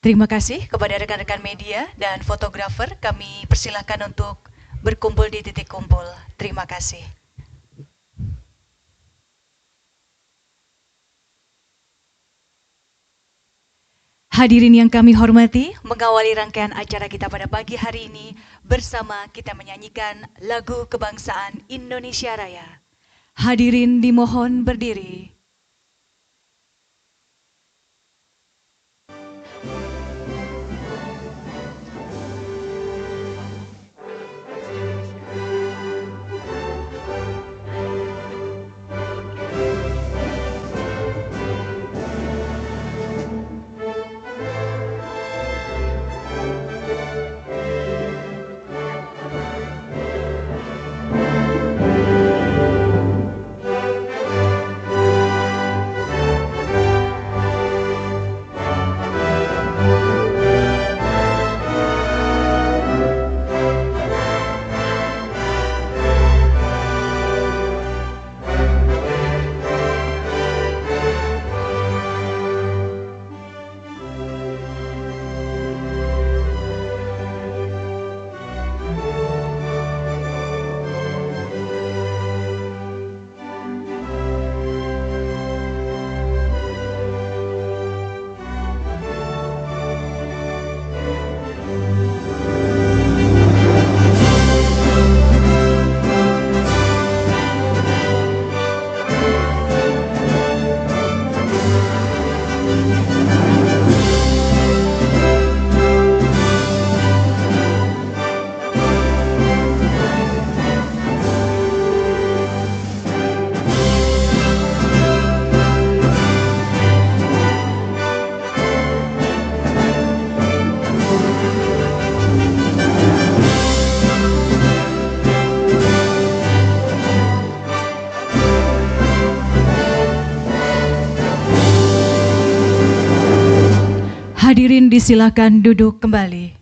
Terima kasih kepada rekan-rekan media dan fotografer. Kami persilahkan untuk berkumpul di titik kumpul. Terima kasih. Hadirin yang kami hormati, mengawali rangkaian acara kita pada pagi hari ini, bersama kita menyanyikan lagu kebangsaan Indonesia Raya. Hadirin dimohon berdiri. Hadirin disilakan duduk kembali.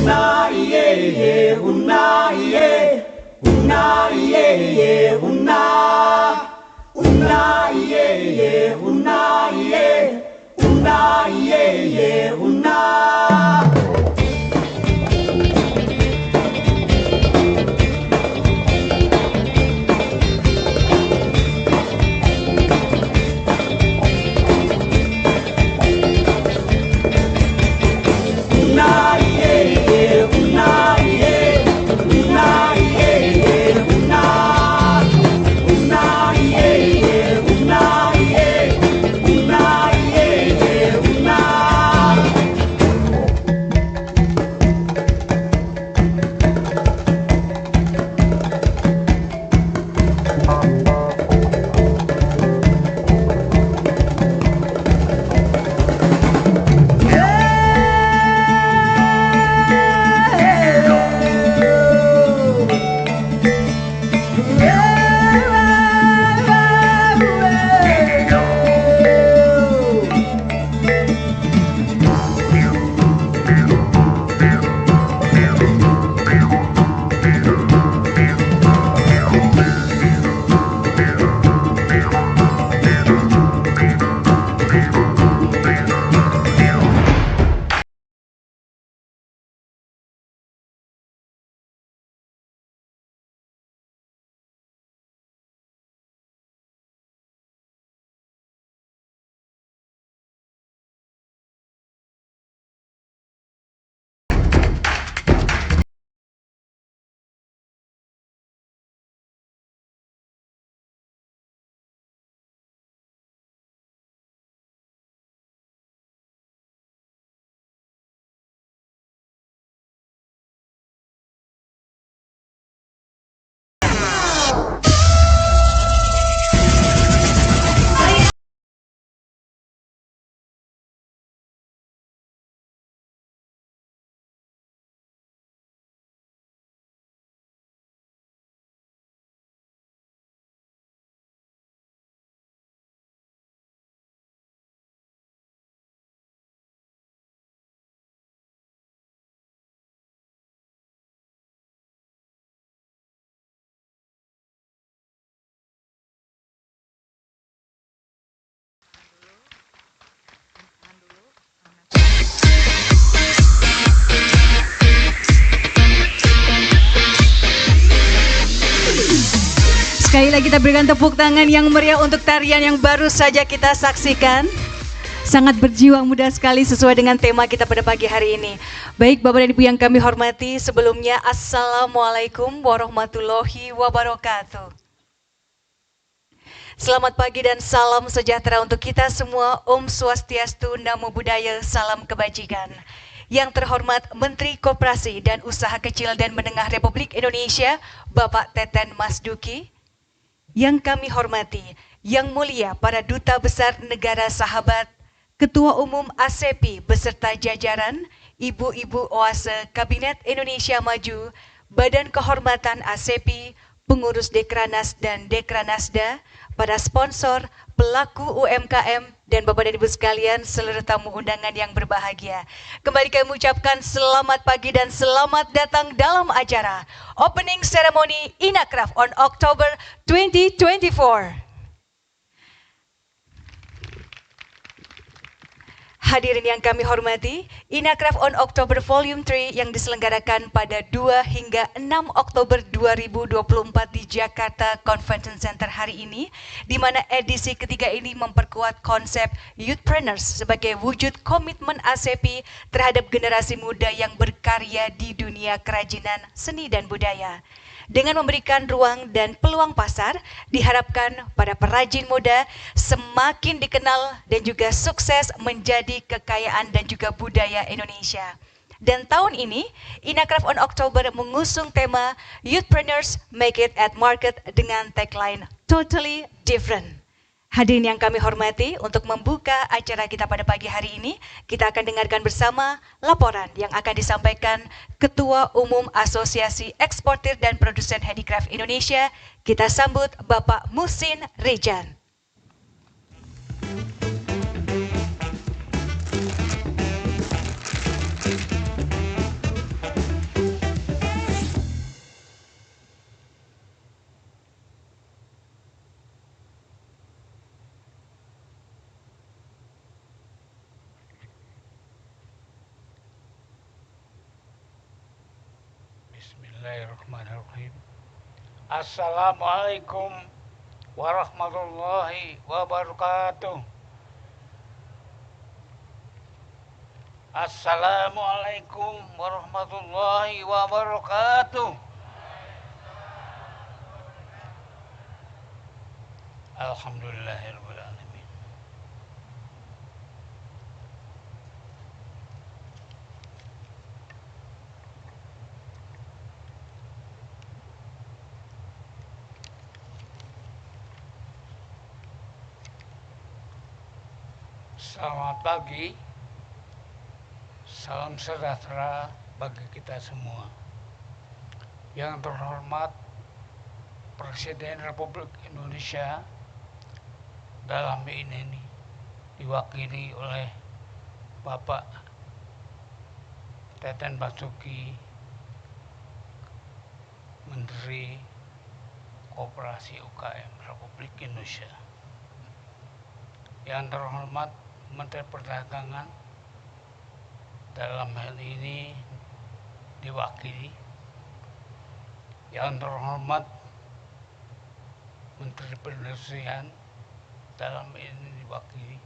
Una iye ye, una iye, una iye ye, una iye ye, una iye, una iye ye, una. Sekali lagi kita berikan tepuk tangan yang meriah untuk tarian yang baru saja kita saksikan. Sangat berjiwa muda sekali sesuai dengan tema kita pada pagi hari ini. Baik Bapak dan Ibu yang kami hormati, sebelumnya Assalamualaikum warahmatullahi wabarakatuh. Selamat pagi dan salam sejahtera untuk kita semua. Om Swastiastu, Namo Buddhaya, salam kebajikan. Yang terhormat Menteri Koperasi dan Usaha Kecil dan Menengah Republik Indonesia, Bapak Teten Mas Duki. Yang kami hormati, yang mulia para Duta Besar Negara Sahabat, Ketua Umum ASEPI beserta jajaran, Ibu-Ibu Oase Kabinet Indonesia Maju, Badan Kehormatan ASEPI, pengurus Dekranas dan Dekranasda, para sponsor, pelaku UMKM, dan Bapak dan Ibu sekalian, seluruh tamu undangan yang berbahagia. Kembali kami ucapkan selamat pagi dan selamat datang dalam acara Opening Ceremony Inacraft on October 2024. Hadirin yang kami hormati, Inacraft on October Volume 3 yang diselenggarakan pada 2 hingga 6 Oktober 2024 di Jakarta Convention Center hari ini, di mana edisi ketiga ini memperkuat konsep Youthpreneurs sebagai wujud komitmen ASEPI terhadap generasi muda yang berkarya di dunia kerajinan seni dan budaya. Dengan memberikan ruang dan peluang pasar, diharapkan para perajin muda semakin dikenal dan juga sukses menjadi kekayaan dan juga budaya Indonesia. Dan tahun ini, Inacraft on October mengusung tema Youthpreneurs Make It at Market dengan tagline Totally Different. Hadirin yang kami hormati, untuk membuka acara kita pada pagi hari ini, kita akan dengarkan bersama laporan yang akan disampaikan Ketua Umum Asosiasi Eksportir dan Produsen Handicraft Indonesia. Kita sambut Bapak Muhsin Rejan. Bismillahirrahmanirrahim. Assalamualaikum warahmatullahi wabarakatuh. Assalamualaikum warahmatullahi wabarakatuh. Alhamdulillahirabbil alamin. Selamat pagi, salam sejahtera bagi kita semua. Yang terhormat Presiden Republik Indonesia dalam ini diwakili oleh Bapak Teten Mas Duki, Menteri Koperasi UKM Republik Indonesia. Yang terhormat Menteri Perdagangan dalam hal ini diwakili yang terhormat Menteri Perindustrian dalam ini diwakili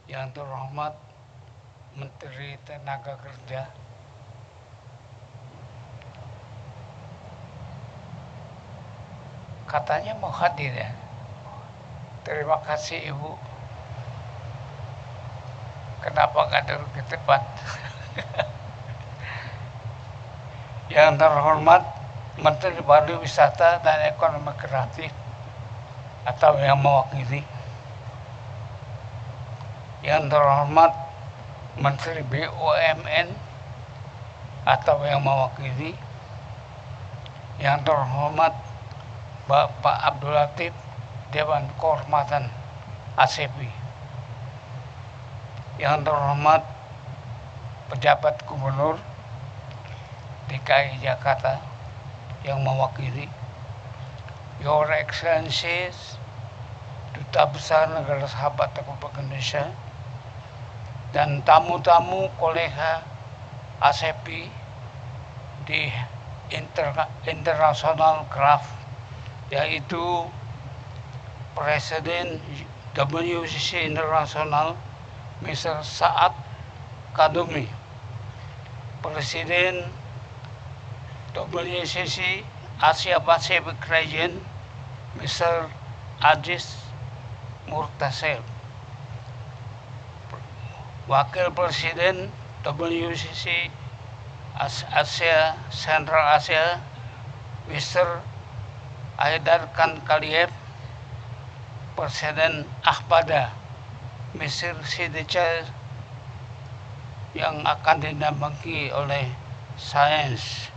yang terhormat Menteri Tenaga Kerja katanya mau hadir ya. Terima kasih Ibu. Kenapa nggak duduk di tempat? Yang terhormat Menteri Pariwisata dan Ekonomi Kreatif atau yang mewakili. Yang terhormat Menteri BUMN atau yang mewakili. Yang terhormat Bapak Abdul Latif, Dewan Kehormatan ASEPI. Yang terhormat pejabat Gubernur DKI Jakarta yang mewakili, Your Excellencies, Duta Besar Negara Sahabat Republik Indonesia, dan tamu-tamu kolega ASEPI di International Craft yaitu Presiden WCC Internasional Mr. Saad Kadumi, Presiden WCC Asia Pacific Region Mr. Aziz Murtasel, Wakil Presiden WCC Asia Central Asia Mr. Haidar Khan Kaliev, Presiden Ahpada Mr. Sidicha yang akan didampingi oleh sains.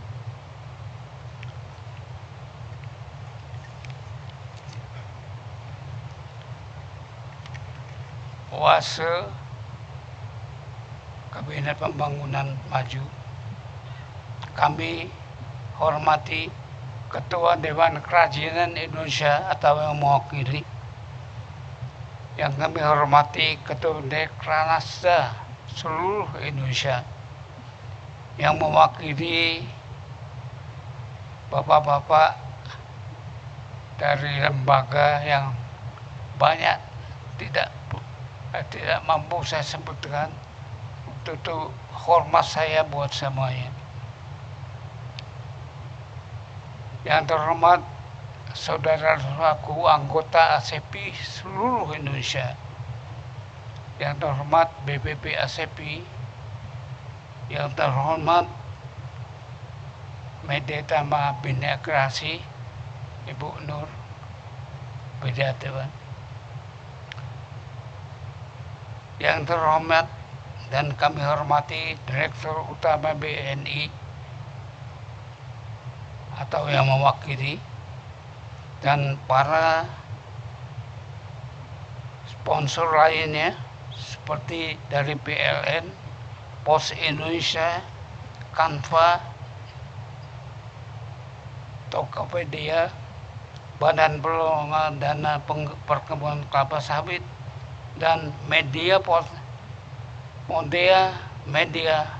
Oase Kabinet Pembangunan Maju, kami hormati Ketua Dewan Kerajinan Indonesia atau yang mewakili, yang kami hormati Ketua Dekranasda seluruh Indonesia yang mewakili bapak-bapak dari lembaga yang banyak tidak mampu saya sebutkan. Itu hormat saya buat semuanya. Yang terhormat saudara-saudaraku anggota ASEPI seluruh Indonesia, yang terhormat BPP ASEPI, yang terhormat Medetama Bina Kreasi Ibu Nur Widiawan, yang terhormat dan kami hormati Direktur Utama BNI atau yang mewakili, dan para sponsor lainnya seperti dari PLN, Pos Indonesia, Canva, Tokopedia, Badan Pengelola Dana Perkebunan Kelapa Sawit, dan media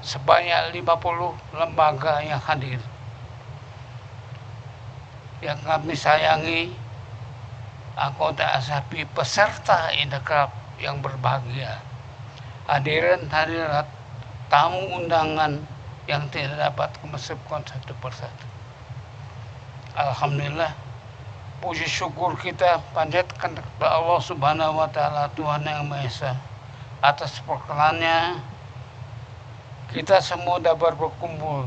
sebanyak 50 lembaga yang hadir. Yang kami sayangi anggota ASEPI peserta Inacraft yang berbahagia, hadirat tamu undangan yang tidak dapat kami sebutkan satu persatu. Alhamdulillah, puji syukur kita panjatkan kepada Allah Subhanahu wa Ta'ala, Tuhan Yang Maha Esa, atas perkenannya kita semua dapat berkumpul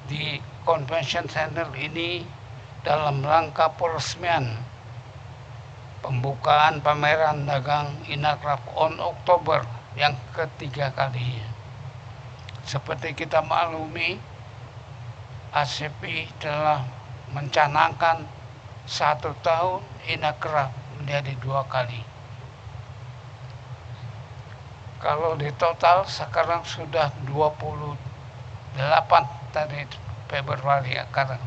di Convention Center ini dalam rangka peresmian pembukaan pameran dagang Inacraft on Oktober yang ketiga kalinya. Seperti kita maklumi, ASEPI telah mencanangkan 1 tahun Inacraft menjadi 2 kali. Kalau di total sekarang sudah 28 tadi Februari sekarang.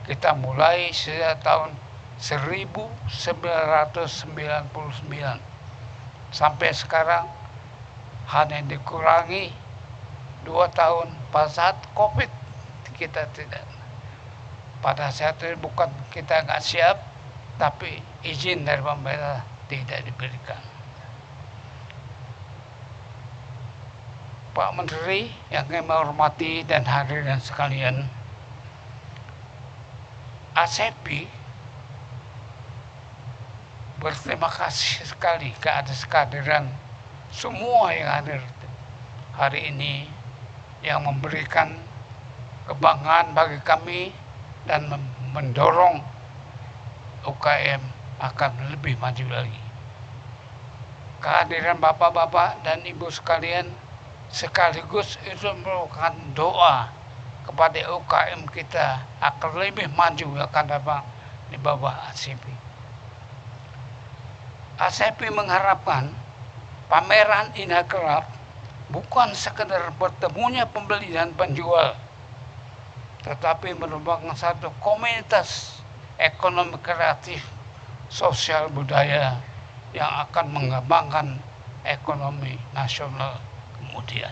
Kita mulai sejak tahun 1999 sampai sekarang hanya dikurangi 2 tahun pada saat COVID. Kita tidak, pada saat itu bukan kita nggak siap, tapi izin dari pemerintah tidak diberikan. Pak Menteri yang kami hormati dan hadirin sekalian, ASEPI berterima kasih sekali ke atas kehadiran semua yang hadir hari ini, yang memberikan kebanggaan bagi kami dan mendorong UKM akan lebih maju lagi. Kehadiran bapak-bapak dan ibu sekalian sekaligus itu merupakan doa kepada UKM kita akan lebih maju akan dapat di bawah ASEPI. ASEPI mengharapkan pameran Inacraft bukan sekedar bertemunya pembeli dan penjual, tetapi merupakan satu komunitas ekonomi kreatif, sosial budaya yang akan mengembangkan ekonomi nasional kemudian.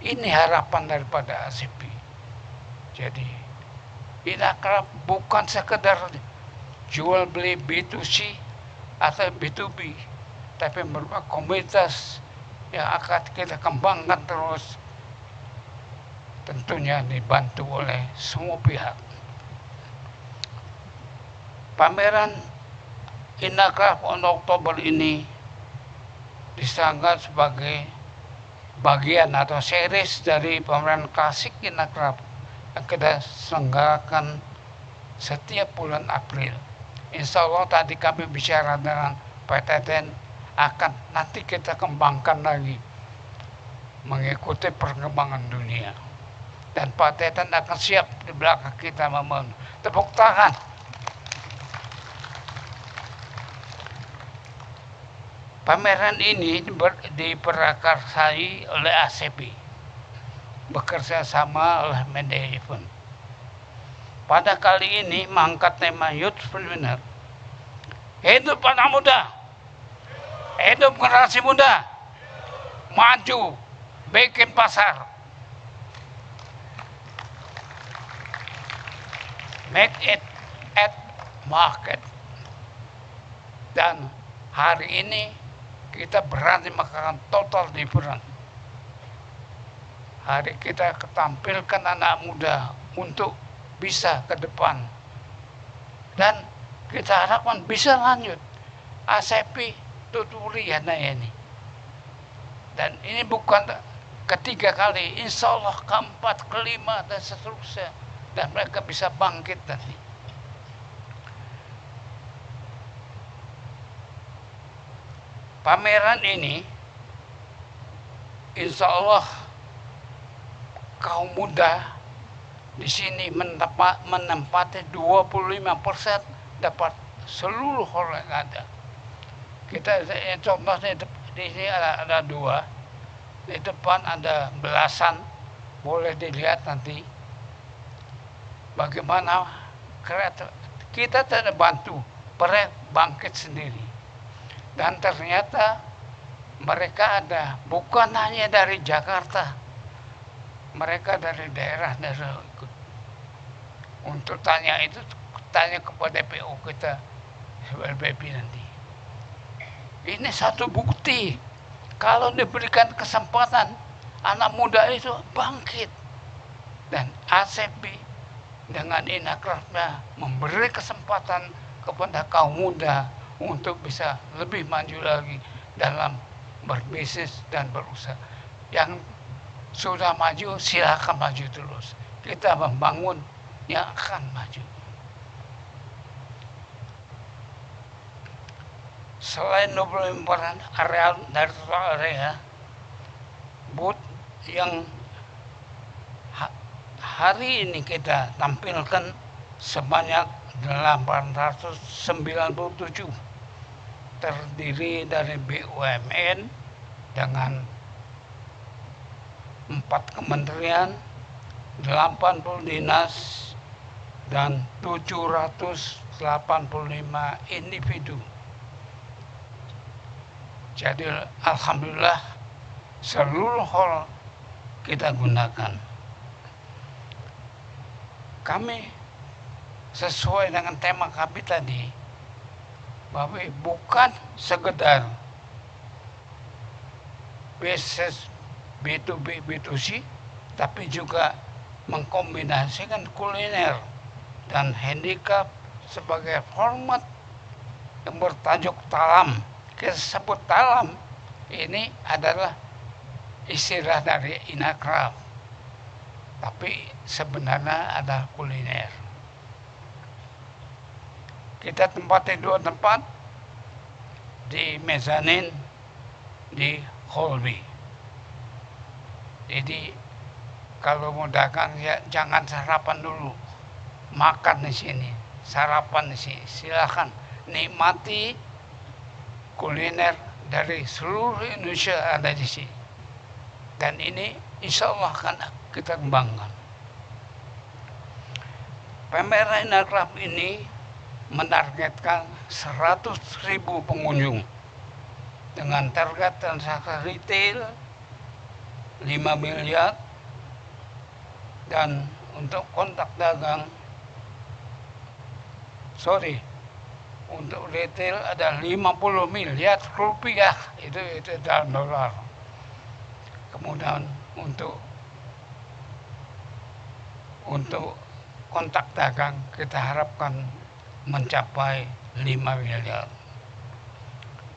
Ini harapan daripada ASEPI. Jadi Inakraf bukan sekedar jual beli B2C atau B2B, tapi merupakan komunitas yang akan kita kembangkan terus, tentunya dibantu oleh semua pihak. Pameran Inakraf on Oktober ini disanggah sebagai bagian atau series dari pameran klasik Inakraf yang kita selenggarakan setiap bulan April. Insya Allah tadi kami bicara dengan PT TEN, akan nanti kita kembangkan lagi mengikuti perkembangan dunia. Dan Pak Teten akan siap di belakang kita memenuhi. Tepuk tangan. Pameran ini diprakarsai oleh ACP, bekerja sama oleh Media Event. Pada kali ini mengangkat tema Youth Entrepreneur. Hidup anak muda, hidup generasi muda, maju, bikin pasar. Make it at market. Dan hari ini kita berani melakukan total different. Hari kita ketampilkan anak muda untuk bisa ke depan. Dan kita harapkan bisa lanjut. ACP tuturi ya ini. Dan ini bukan ketiga kali, insya Allah keempat, kelima, dan seterusnya. Dan mereka bisa bangkit nanti. Pameran ini, insya Allah kaum muda di sini menempati 25% dapat seluruh orang yang ada. Kita contohnya di sini ada dua, di depan ada belasan, boleh dilihat nanti bagaimana kreatif kita tidak bantu mereka bangkit sendiri. Dan ternyata mereka ada bukan hanya dari Jakarta, mereka dari daerah-daerah ikut. Untuk tanya kepada PO kita SBB nanti. Ini satu bukti kalau diberikan kesempatan anak muda itu bangkit. Dan ACP dengan Inakrafnya memberi kesempatan kepada kaum muda untuk bisa lebih maju lagi dalam berbisnis dan berusaha. Yang sudah maju silakan maju terus. Kita membangun yang akan maju. Selain 25% area dari total area, booth yang hari ini kita tampilkan sebanyak 897, terdiri dari BUMN dengan 4 kementerian, 80 dinas, dan 785 individu. Jadi alhamdulillah seluruh hal kita gunakan. Kami sesuai dengan tema kami tadi, bahwa bukan sekedar bisnis B2B, B2C, tapi juga mengkombinasikan kuliner dan handicraft sebagai format yang bertajuk talam. Kita sebut talam, ini adalah istilah dari Inakraf, tapi sebenarnya ada kuliner. Kita tempatnya 2 tempat, di mezanin, di hall B. Jadi kalau mau dagang ya jangan sarapan dulu, makan di sini, sarapan di sini. Silakan nikmati kuliner dari seluruh Indonesia ada di sini. Dan ini insya Allah akan kita kembangkan. Pameran Inakraf ini menargetkan 100.000 pengunjung dengan target transaksi retail 5 miliar dan untuk kontak dagang untuk retail ada 50 miliar rupiah, itu dalam dolar. Kemudian untuk kontak dagang kita harapkan mencapai 5 miliar.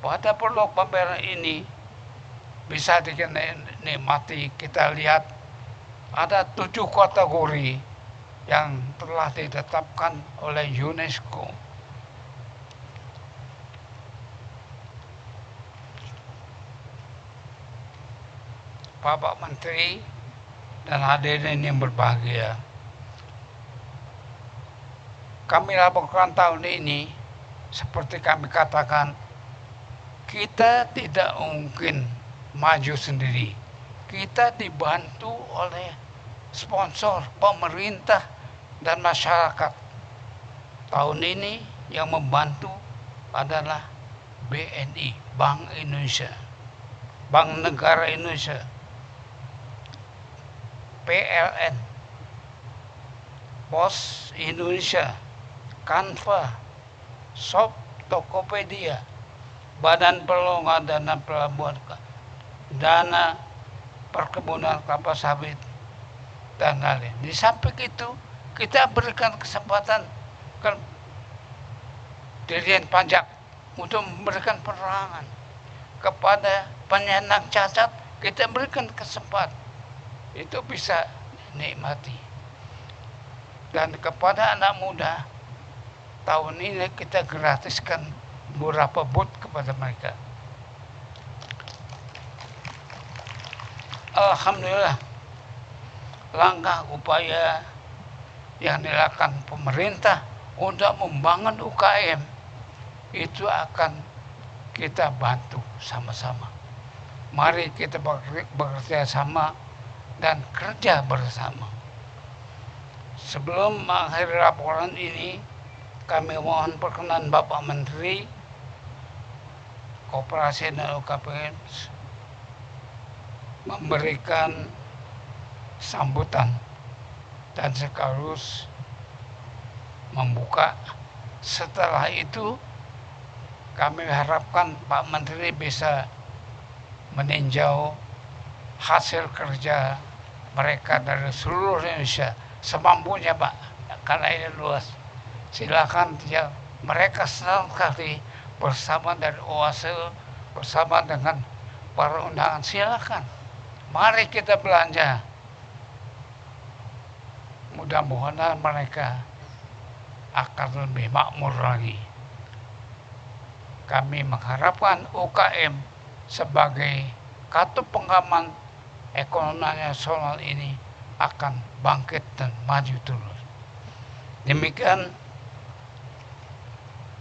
Pada produk pameran ini bisa dinikmati, kita lihat ada 7 kategori yang telah ditetapkan oleh UNESCO. Bapak Menteri dan hadirin yang berbahagia, kami lakukan tahun ini, seperti kami katakan, kita tidak mungkin maju sendiri. Kita dibantu oleh sponsor, pemerintah, dan masyarakat. Tahun ini yang membantu adalah BNI, Bank Indonesia, Bank Negara Indonesia, PLN, Pos Indonesia, Canva, Shop, Tokopedia, Badan Pengelola Dana Pelabuhan, Dana Perkebunan Kelapa Sawit, dan lain. Di samping itu, kita berikan kesempatan ke Dirjen Pajak untuk memberikan penerangan kepada penyandang cacat. Kita berikan kesempatan, itu bisa nikmati. Dan kepada anak muda, tahun ini kita gratiskan beberapa booth kepada mereka. Alhamdulillah, langkah upaya yang dilakukan pemerintah untuk membangun UKM itu akan kita bantu sama-sama. Mari kita bekerja sama dan kerja bersama. Sebelum mengakhiri laporan ini, kami mohon perkenan Bapak Menteri Koperasi dan UKM memberikan sambutan dan sekaligus membuka. Setelah itu kami harapkan Pak Menteri bisa meninjau hasil kerja mereka dari seluruh Indonesia semampunya, Pak, karena ini luas. Silakan ya, mereka senang sekali bersama dari OASE, bersama dengan para undangan. Silakan, mari kita belanja. Mudah-mudahan mereka akan lebih makmur lagi. Kami mengharapkan UKM sebagai kartu pengaman ekonomi nasional ini akan bangkit dan maju terus. Demikian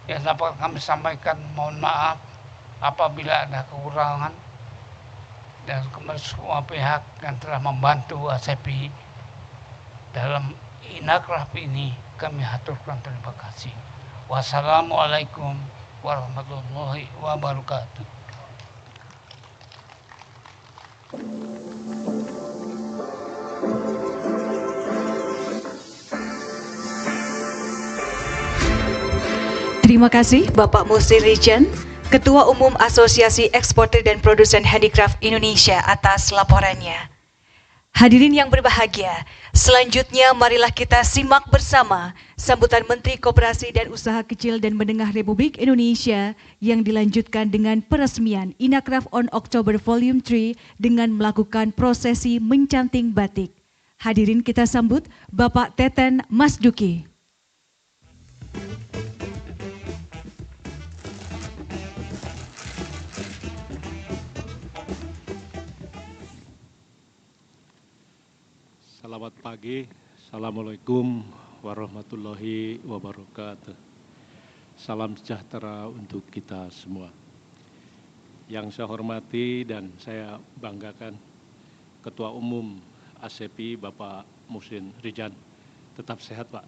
yang dapat kami sampaikan. Mohon maaf apabila ada kekurangan, dan kepada semua pihak yang telah membantu ASEPI dalam inakraf ini, kami haturkan terima kasih. Wassalamualaikum warahmatullahi wabarakatuh. Terima kasih Bapak Musir Rijan, Ketua Umum Asosiasi Eksportir dan Produsen Handicraft Indonesia, atas laporannya. Hadirin yang berbahagia, selanjutnya marilah kita simak bersama sambutan Menteri Koperasi dan Usaha Kecil dan Menengah Republik Indonesia yang dilanjutkan dengan peresmian Inakraf on October Volume 3 dengan melakukan prosesi mencanting batik. Hadirin kita sambut Bapak Teten Masduki. Selamat pagi, Assalamualaikum warahmatullahi wabarakatuh. Salam sejahtera untuk kita semua. Yang saya hormati dan saya banggakan Ketua Umum ASEPI Bapak Musir Rijan, tetap sehat Pak.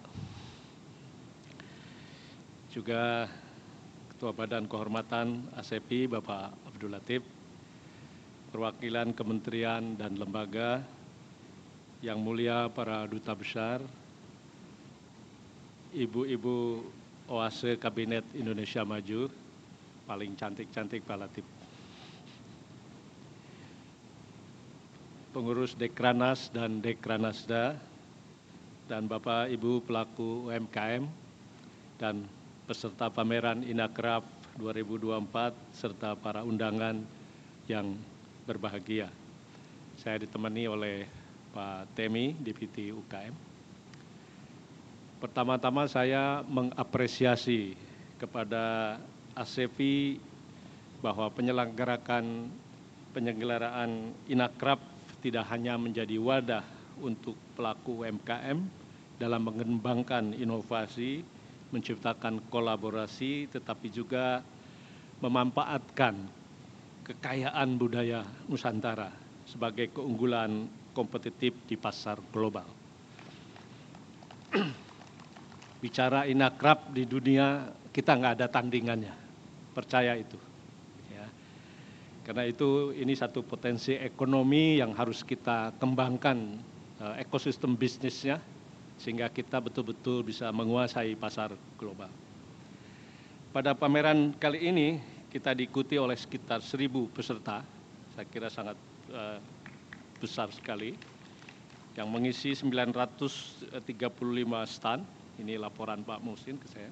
Juga Ketua Badan Kehormatan ASEPI Bapak Abdul Latif, perwakilan kementerian dan lembaga, yang mulia para duta besar, ibu-ibu Oase Kabinet Indonesia Maju, paling cantik-cantik Pak Latif. Pengurus Dekranas dan Dekranasda, dan Bapak Ibu pelaku UMKM, dan peserta pameran Inakraf 2024, serta para undangan yang berbahagia. Saya ditemani oleh Pak Temi, Deputi UKM. Pertama-tama saya mengapresiasi kepada ASEPI bahwa penyelenggaraan Inakraf tidak hanya menjadi wadah untuk pelaku UMKM dalam mengembangkan inovasi, menciptakan kolaborasi, tetapi juga memanfaatkan kekayaan budaya Nusantara sebagai keunggulan kompetitif di pasar global. Bicara Inakraf di dunia, kita nggak ada tandingannya, percaya itu. Ya. Karena itu ini satu potensi ekonomi yang harus kita kembangkan ekosistem bisnisnya, sehingga kita betul-betul bisa menguasai pasar global. Pada pameran kali ini, kita diikuti oleh sekitar 1.000 peserta, saya kira sangat besar sekali, yang mengisi 935 stand, ini laporan Pak Muhsin ke saya,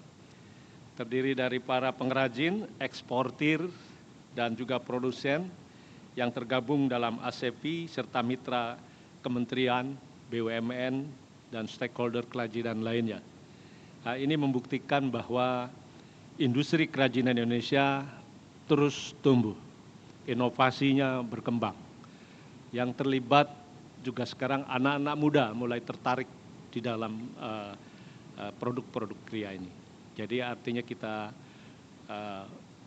terdiri dari para pengrajin, eksportir, dan juga produsen yang tergabung dalam ASEPI serta mitra kementerian, BUMN, dan stakeholder kerajinan lainnya. Nah, ini membuktikan bahwa industri kerajinan Indonesia terus tumbuh, inovasinya berkembang. Yang terlibat juga sekarang anak-anak muda mulai tertarik di dalam produk-produk kria ini. Jadi artinya kita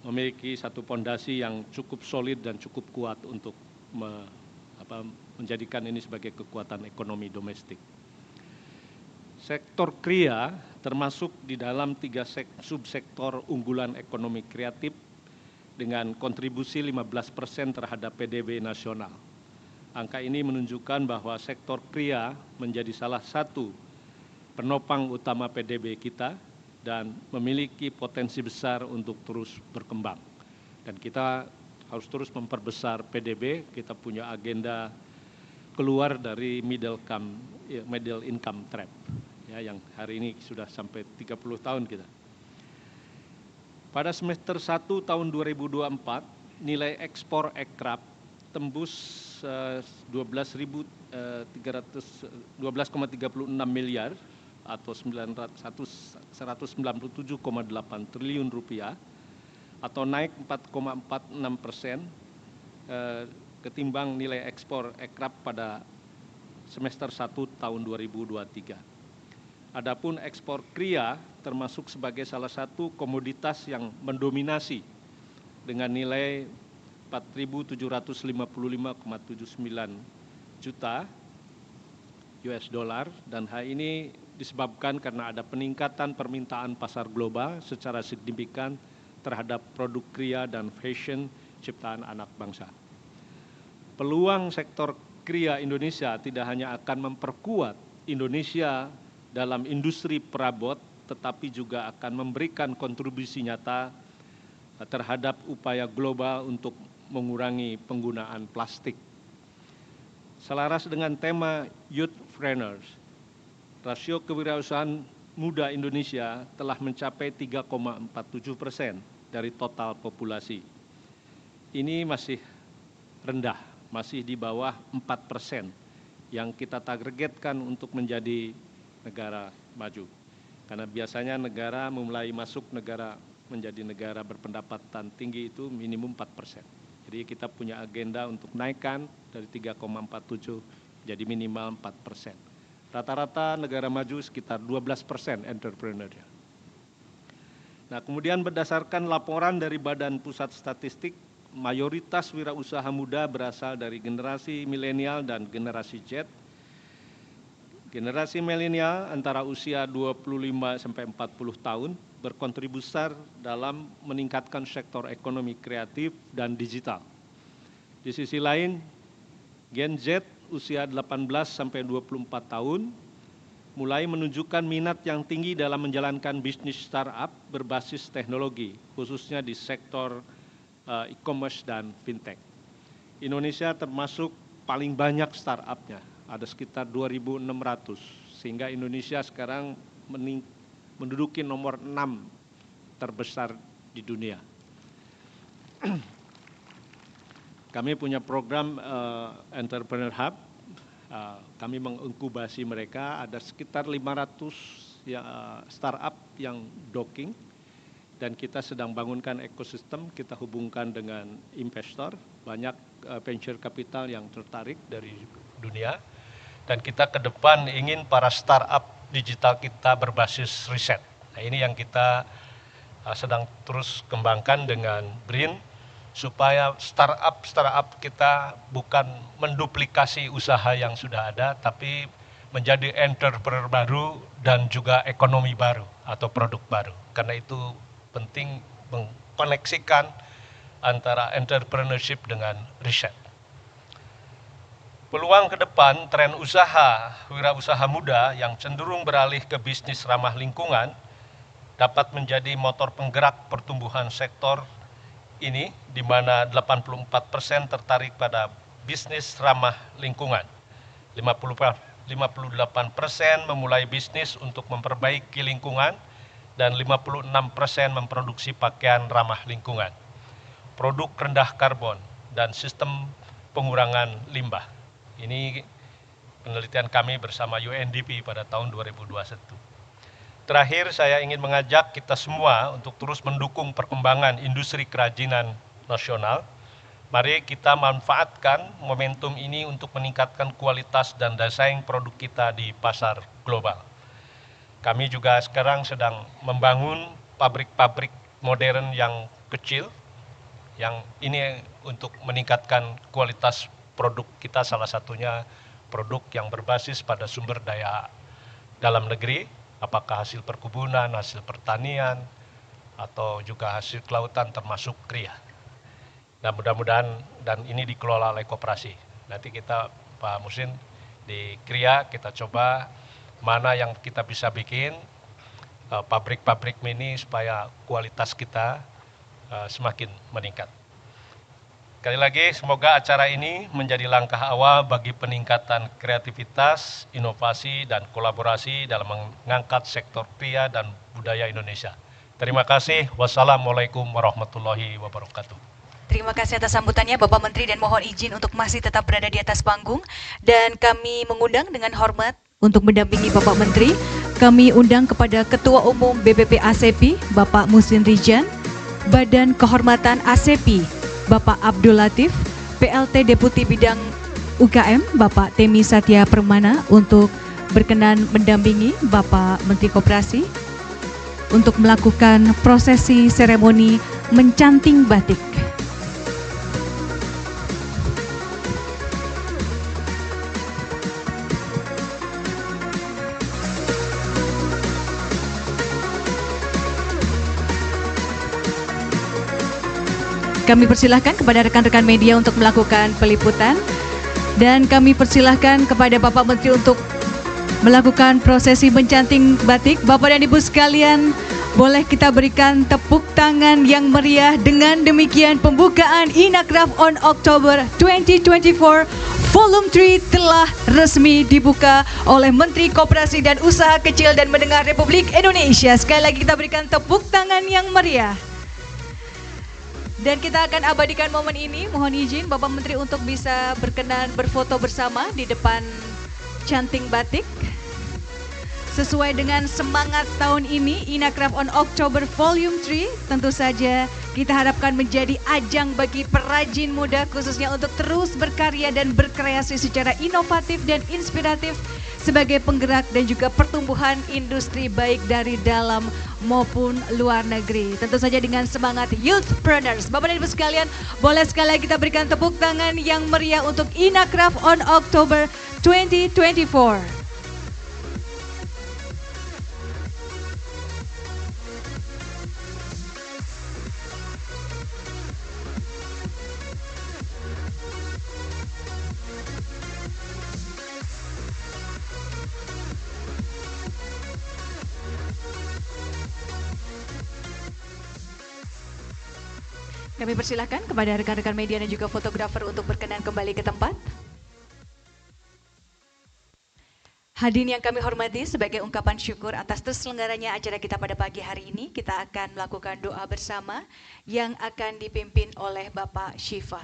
memiliki satu fondasi yang cukup solid dan cukup kuat untuk menjadikan ini sebagai kekuatan ekonomi domestik. Sektor kria termasuk di dalam 3 subsektor unggulan ekonomi kreatif dengan kontribusi 15% terhadap PDB nasional. Angka ini menunjukkan bahwa sektor kria menjadi salah satu penopang utama PDB kita dan memiliki potensi besar untuk terus berkembang. Dan kita harus terus memperbesar PDB, kita punya agenda keluar dari middle income trap, ya, yang hari ini sudah sampai 30 tahun kita. Pada semester 1 tahun 2024, nilai ekspor ekraf tembus 12,36 miliar atau 197,8 triliun rupiah, atau naik 4,46% ketimbang nilai ekspor ekraf pada semester 1 tahun 2023. Adapun ekspor kria termasuk sebagai salah satu komoditas yang mendominasi dengan nilai 4.755,79 juta US dollar, dan hal ini disebabkan karena ada peningkatan permintaan pasar global secara signifikan terhadap produk kria dan fashion ciptaan anak bangsa. Peluang sektor kria Indonesia tidak hanya akan memperkuat Indonesia dalam industri perabot, tetapi juga akan memberikan kontribusi nyata terhadap upaya global untuk mengurangi penggunaan plastik. Selaras dengan tema Youthpreneurs, rasio kewirausahaan muda Indonesia telah mencapai 3,47% dari total populasi. Ini masih rendah, masih di bawah 4% yang kita targetkan untuk menjadi negara maju. Karena biasanya negara memulai masuk menjadi negara berpendapatan tinggi itu minimum 4%. Jadi kita punya agenda untuk naikkan dari 3,47 jadi minimal 4%. Rata-rata negara maju sekitar 12% entrepreneurnya. Nah, kemudian berdasarkan laporan dari Badan Pusat Statistik, mayoritas wirausaha muda berasal dari generasi milenial dan generasi Z. Generasi milenial antara usia 25 sampai 40 tahun berkontribusi besar dalam meningkatkan sektor ekonomi kreatif dan digital. Di sisi lain, Gen Z usia 18 sampai 24 tahun mulai menunjukkan minat yang tinggi dalam menjalankan bisnis startup berbasis teknologi, khususnya di sektor e-commerce dan fintech. Indonesia termasuk paling banyak startupnya, ada sekitar 2.600, sehingga Indonesia sekarang menduduki nomor 6 terbesar di dunia. Kami punya program Entrepreneur Hub. Kami menginkubasi mereka, ada sekitar 500 startup yang docking, dan kita sedang bangunkan ekosistem, kita hubungkan dengan investor, banyak venture capital yang tertarik dari dunia, dan kita ke depan ingin para startup digital kita berbasis riset. Nah, ini yang kita sedang terus kembangkan dengan BRIN, supaya startup kita bukan menduplikasi usaha yang sudah ada, tapi menjadi entrepreneur baru dan juga ekonomi baru atau produk baru. Karena itu penting mengkoneksikan antara entrepreneurship dengan riset. Peluang ke depan, tren usaha, wirausaha muda yang cenderung beralih ke bisnis ramah lingkungan dapat menjadi motor penggerak pertumbuhan sektor ini, di mana 84% tertarik pada bisnis ramah lingkungan, 58% memulai bisnis untuk memperbaiki lingkungan, dan 56% memproduksi pakaian ramah lingkungan, produk rendah karbon, dan sistem pengurangan limbah. Ini penelitian kami bersama UNDP pada tahun 2021. Terakhir, saya ingin mengajak kita semua untuk terus mendukung perkembangan industri kerajinan nasional. Mari kita manfaatkan momentum ini untuk meningkatkan kualitas dan daya saing produk kita di pasar global. Kami juga sekarang sedang membangun pabrik-pabrik modern yang kecil, yang ini untuk meningkatkan kualitas produk kita, salah satunya produk yang berbasis pada sumber daya dalam negeri, apakah hasil perkebunan, hasil pertanian, atau juga hasil kelautan termasuk kria. Dan mudah-mudahan, dan ini dikelola oleh koperasi. Nanti kita, Pak Musin, di kria kita coba mana yang kita bisa bikin pabrik-pabrik mini supaya kualitas kita semakin meningkat. Sekali lagi, semoga acara ini menjadi langkah awal bagi peningkatan kreativitas, inovasi, dan kolaborasi dalam mengangkat sektor kria dan budaya Indonesia. Terima kasih. Wassalamualaikum warahmatullahi wabarakatuh. Terima kasih atas sambutannya Bapak Menteri, dan mohon izin untuk masih tetap berada di atas panggung. Dan kami mengundang dengan hormat untuk mendampingi Bapak Menteri. Kami undang kepada Ketua Umum BPP ASEPI, Bapak Musin Rijan, Badan Kehormatan ASEPI, Bapak Abdul Latif, PLT Deputi Bidang UKM, Bapak Temi Satya Permana, untuk berkenan mendampingi Bapak Menteri Koperasi untuk melakukan prosesi seremoni mencanting batik. Kami persilahkan kepada rekan-rekan media untuk melakukan peliputan, dan kami persilahkan kepada Bapak Menteri untuk melakukan prosesi mencanting batik. Bapak dan Ibu sekalian, boleh kita berikan tepuk tangan yang meriah. Dengan demikian, pembukaan Inacraft on October 2024 Volume 3 telah resmi dibuka oleh Menteri Koperasi dan Usaha Kecil dan Menengah Republik Indonesia. Sekali lagi kita berikan tepuk tangan yang meriah. Dan kita akan abadikan momen ini. Mohon izin Bapak Menteri untuk bisa berkenan berfoto bersama di depan canting batik. Sesuai dengan semangat tahun ini, Inacraft on October Volume 3 tentu saja kita harapkan menjadi ajang bagi perajin muda, khususnya untuk terus berkarya dan berkreasi secara inovatif dan inspiratif sebagai penggerak dan juga pertumbuhan industri baik dari dalam maupun luar negeri. Tentu saja dengan semangat Youthpreneurs. Bapak dan Ibu sekalian, boleh sekali lagi kita berikan tepuk tangan yang meriah untuk Inacraft on October 2024. Kami persilahkan kepada rekan-rekan media dan juga fotografer untuk berkenan kembali ke tempat. Hadirin yang kami hormati, sebagai ungkapan syukur atas terselenggaranya acara kita pada pagi hari ini, kita akan melakukan doa bersama yang akan dipimpin oleh Bapak Syifa.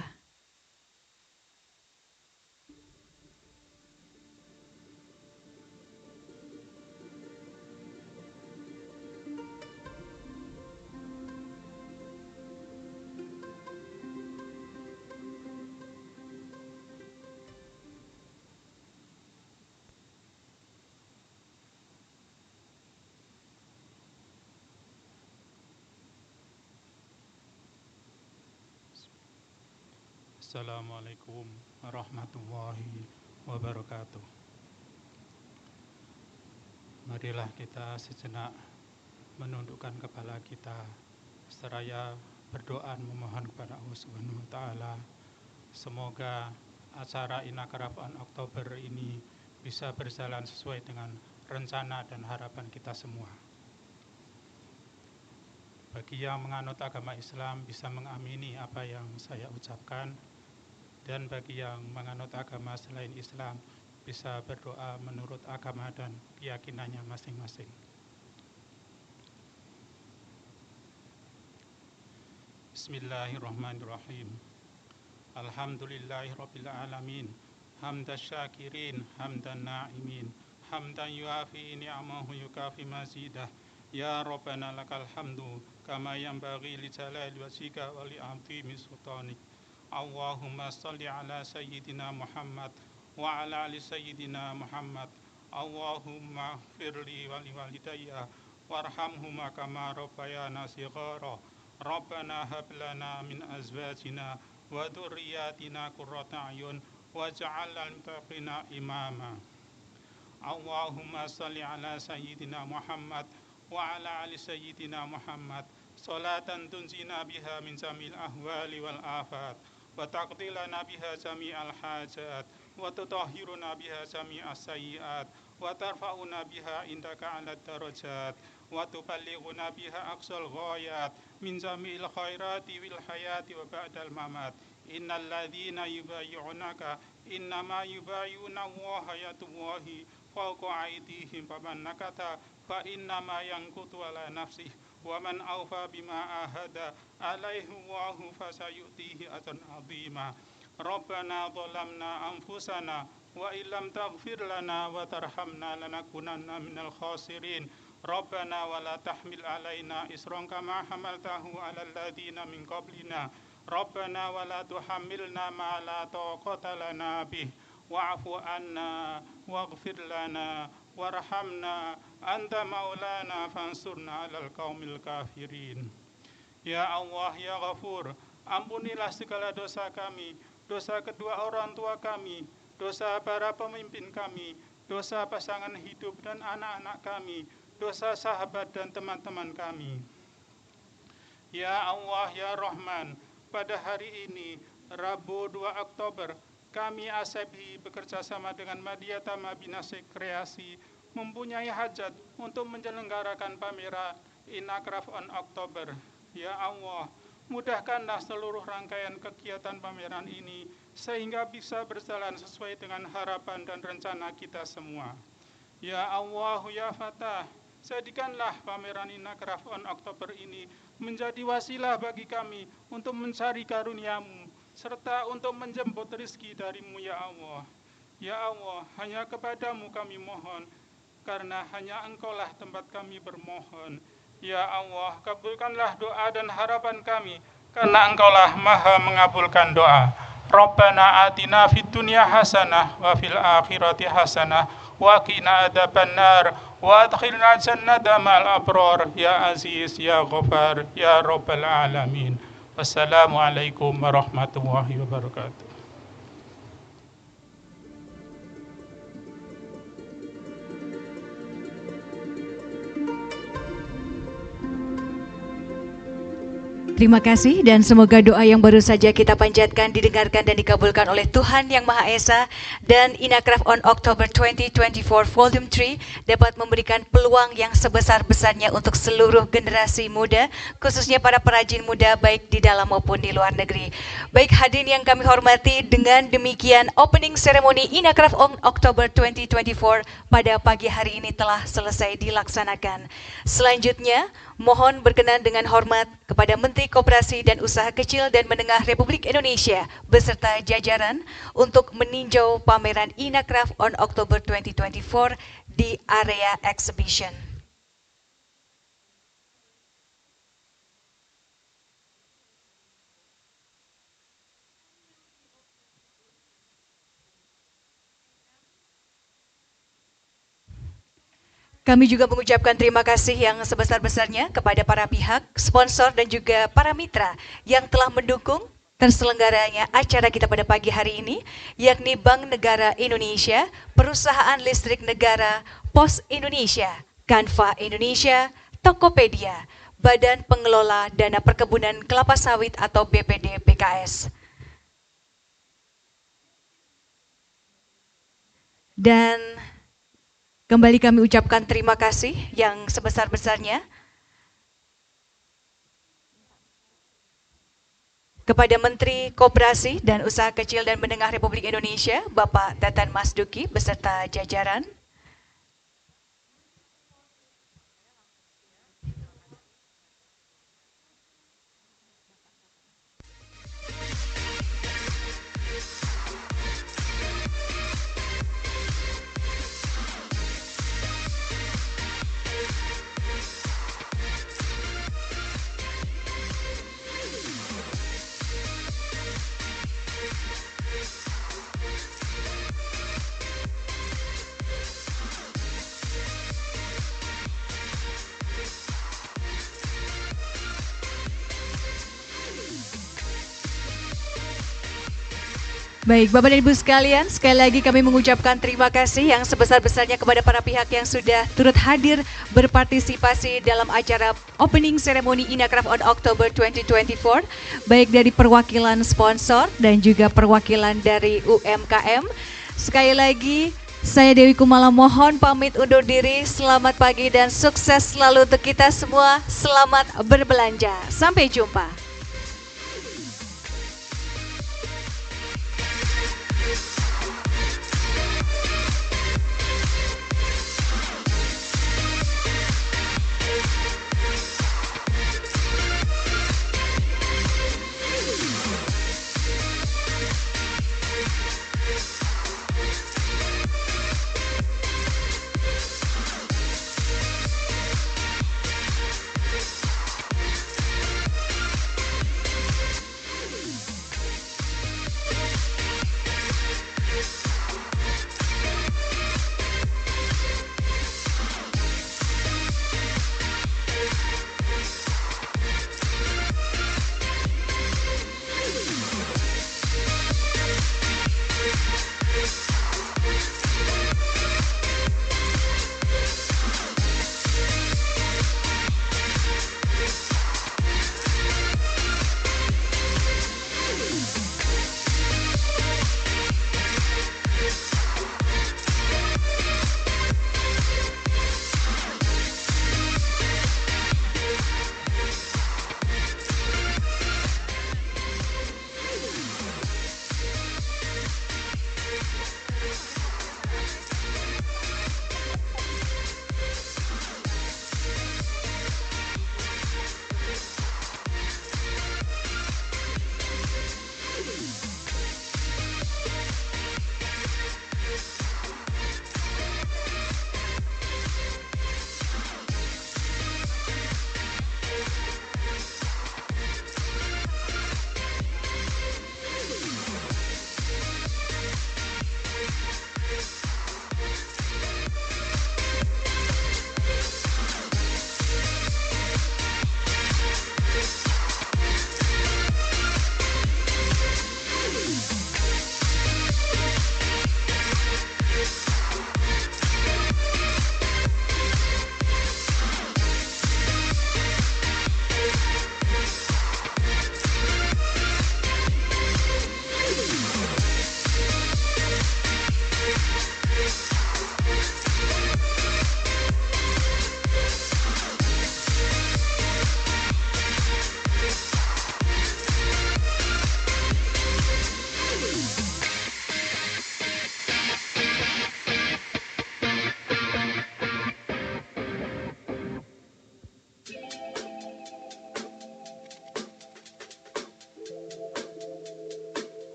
Assalamualaikum warahmatullahi wabarakatuh. Marilah kita sejenak menundukkan kepala kita seraya berdoa memohon kepada Allah Subhanahu wa taala. Semoga acara Inakraf on Oktober ini bisa berjalan sesuai dengan rencana dan harapan kita semua. Bagi yang menganut agama Islam bisa mengamini apa yang saya ucapkan, dan bagi yang menganut agama selain Islam bisa berdoa menurut agama dan keyakinannya masing-masing. Bismillahirrahmanirrahim. Alhamdulillahirabbil alamin. Hamdan syakirin, hamdan na'imin, hamdan yuafi ni'amahu yukafi mazidah. Ya Rabbana lakal hamdu kama yanbaghi li jalali wajhika wa li 'azimi sultanik. Allahumma salli ala sayyidina Muhammad wa ala ali sayyidina Muhammad. Allahumma firli wa li walidayya warhamhuma kama rabbayana shighara. Rabbana hab lana min azwajina wa dhurriyyatina qurrata a'yun waj'alna lil muttaqina imama. Allahumma salli ala sayyidina Muhammad wa ala ali sayyidina Muhammad. Salatan tunjina biha min jamil ahwali wal afat wa taqdilana biha jami'al hajat wa tutahhiruna biha jami'as sayyi'at wa tarfa'una biha indaka 'ala darajat wa tuballighuna biha aqsal ghayat min jami'il khairati wal hayati wa ba'dal mamat. Innal ladzina yubayyi'unaka innama yubayyi'una Allaha yadullahi fawqa aydihim faman nakata fa innama yanqutu ala nafsihi wa man awfa bima ahada alaihi Allahu fasayutihi ajran azima. Rabbana zalamna anfusana wa illam taghfir lana wa tarhamna lanakunanna minal khasirin. Rabbana wa la tahmil alaina isran kama hamaltahu alal ladzina min qablina. Rabbana wa la tuhammilna ma la taqata lana bih wa'fu anna waghfir lana warhamna anta maulana fansurna 'alal qaumil kafirin. Ya Allah ya Ghafur, ampunilah segala dosa kami, dosa kedua orang tua kami, dosa para pemimpin kami, dosa pasangan hidup dan anak-anak kami, dosa sahabat dan teman-teman kami. Ya Allah ya Rahman, pada hari ini Rabu 2 Oktober kami ASEBHI bekerja sama dengan Madiyatama Binasik Kreasi mempunyai hajat untuk menyelenggarakan pameran Inakraf on Oktober. Ya Allah, mudahkanlah seluruh rangkaian kegiatan pameran ini sehingga bisa berjalan sesuai dengan harapan dan rencana kita semua. Ya Allah ya Fatah, jadikanlah pameran Inakraf on Oktober ini menjadi wasilah bagi kami untuk mencari karunia-Mu serta untuk menjemput rezeki dari-Mu ya Allah. Ya Allah, hanya kepadamu kami mohon, karena hanya Engkaulah tempat kami bermohon. Ya Allah, kabulkanlah doa dan harapan kami, karena Engkaulah maha mengabulkan doa. Rabbana atina fid dunya hasanah wa fil akhirati hasanah wa qina adzabannar wa adkhilna jannata ma'al abrar ya aziz ya ghafar ya rabbal alamin. Wassalamualaikum warahmatullahi wabarakatuh. Terima kasih dan semoga doa yang baru saja kita panjatkan didengarkan dan dikabulkan oleh Tuhan Yang Maha Esa, dan Inacraft on October 2024 Volume 3 dapat memberikan peluang yang sebesar-besarnya untuk seluruh generasi muda, khususnya para perajin muda baik di dalam maupun di luar negeri. Baik hadirin yang kami hormati, dengan demikian opening ceremony Inacraft on October 2024 pada pagi hari ini telah selesai dilaksanakan. Selanjutnya, mohon berkenan dengan hormat kepada Menteri Koperasi dan Usaha Kecil dan Menengah Republik Indonesia beserta jajaran untuk meninjau pameran Inacraft on October 2024 di area exhibition. Kami juga mengucapkan terima kasih yang sebesar-besarnya kepada para pihak, sponsor dan juga para mitra yang telah mendukung terselenggaranya acara kita pada pagi hari ini, yakni Bank Negara Indonesia, Perusahaan Listrik Negara, Pos Indonesia, Canva Indonesia, Tokopedia, Badan Pengelola Dana Perkebunan Kelapa Sawit atau BPD PKS. Dan kembali kami ucapkan terima kasih yang sebesar-besarnya kepada Menteri Koperasi dan Usaha Kecil dan Menengah Republik Indonesia, Bapak Teten Mas Duki beserta jajaran. Baik, Bapak dan Ibu sekalian, sekali lagi kami mengucapkan terima kasih yang sebesar-besarnya kepada para pihak yang sudah turut hadir berpartisipasi dalam acara Opening Ceremony Inacraft on October 2024, baik dari perwakilan sponsor dan juga perwakilan dari UMKM. Sekali lagi, saya Dewi Kumala mohon pamit undur diri. Selamat pagi dan sukses selalu untuk kita semua. Selamat berbelanja. Sampai jumpa.